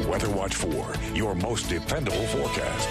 Weather Watch 4, your most dependable forecast.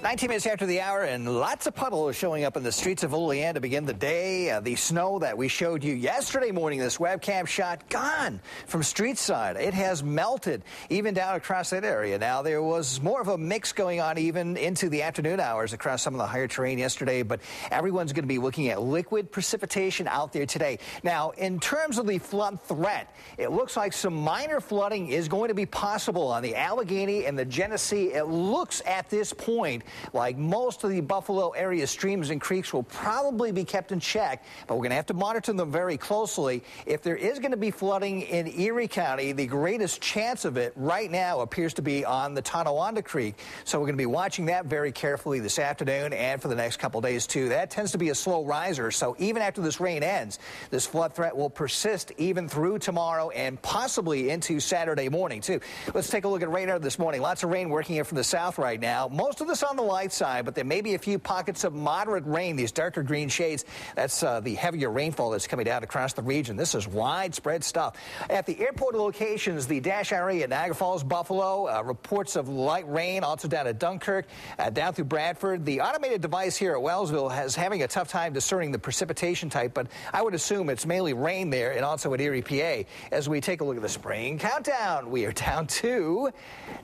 19 minutes after the hour, and lots of puddles showing up in the streets of Olean to begin the day. The snow that we showed you yesterday morning, this webcam shot, gone from street side. It has melted even down across that area. Now, there was more of a mix going on even into the afternoon hours across some of the higher terrain yesterday, but everyone's going to be looking at liquid precipitation out there today. Now, in terms of the flood threat, it looks like some minor flooding is going to be possible on the Allegheny and the Genesee. It looks at this point like most of the Buffalo area streams and creeks will probably be kept in check, but we're going to have to monitor them very closely. If there is going to be flooding in Erie County, the greatest chance of it right now appears to be on the Tonawanda Creek. So we're going to be watching that very carefully this afternoon and for the next couple days, too. That tends to be a slow riser, so even after this rain ends, this flood threat will persist even through tomorrow and possibly into Saturday morning, too. Let's take a look at radar this morning. Lots of rain working in from the south right now. Most of this on the light side, but there may be a few pockets of moderate rain, these darker green shades. That's the heavier rainfall that's coming down across the region. This is widespread stuff. At the airport locations, the Dash area at Niagara Falls, Buffalo, reports of light rain, also down at Dunkirk, down through Bradford. The automated device here at Wellsville is having a tough time discerning the precipitation type, but I would assume it's mainly rain there and also at Erie, PA. As we take a look at the spring countdown, we are down to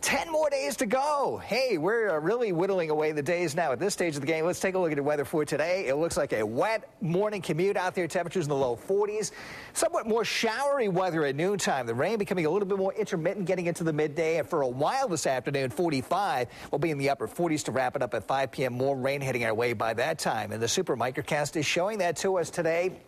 10 more days to go. Hey, we're really whittling away the days now at this stage of the game. Let's take a look at the weather for today. It looks like a wet morning commute out there. Temperatures in the low 40s. Somewhat more showery weather at noontime. The rain becoming a little bit more intermittent getting into the midday. And for a while this afternoon, 45 will be in the upper 40s to wrap it up at 5 p.m. More rain heading our way by that time. And the Super Microcast is showing that to us today.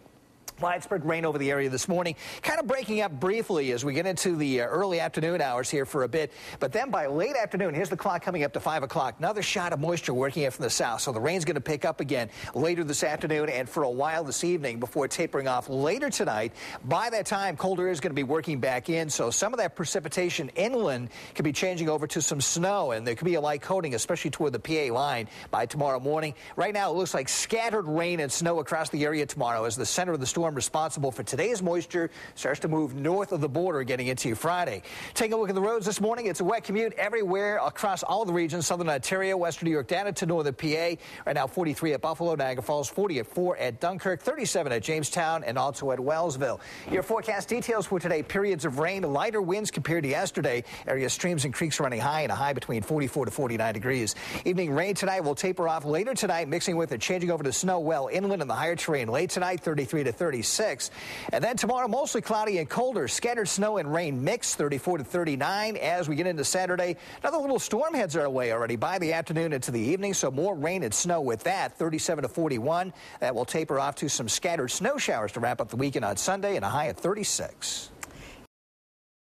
Widespread rain over the area this morning, kind of breaking up briefly as we get into the early afternoon hours here for a bit. But then by late afternoon, here's the clock coming up to 5 o'clock. Another shot of moisture working in from the south. So the rain's going to pick up again later this afternoon and for a while this evening before tapering off later tonight. By that time, colder air is going to be working back in. So some of that precipitation inland could be changing over to some snow. And there could be a light coating, especially toward the PA line by tomorrow morning. Right now, it looks like scattered rain and snow across the area tomorrow as the center of the storm responsible for today's moisture starts to move north of the border getting into Friday. Taking a look at the roads this morning, it's a wet commute everywhere across all the regions, southern Ontario, western New York, down into northern PA. Right now, 43 at Buffalo, Niagara Falls, 40 at 4 at Dunkirk, 37 at Jamestown, and also at Wellsville. Your forecast details for today: periods of rain, lighter winds compared to yesterday. Area streams and creeks running high and a high between 44 to 49 degrees. Evening rain tonight will taper off later tonight, mixing with it, changing over to snow well inland in the higher terrain late tonight, 33 to 36. And then tomorrow, mostly cloudy and colder. Scattered snow and rain mix, 34 to 39. As we get into Saturday, another little storm heads our way already by the afternoon into the evening, so more rain and snow with that, 37 to 41. That will taper off to some scattered snow showers to wrap up the weekend on Sunday and a high at 36.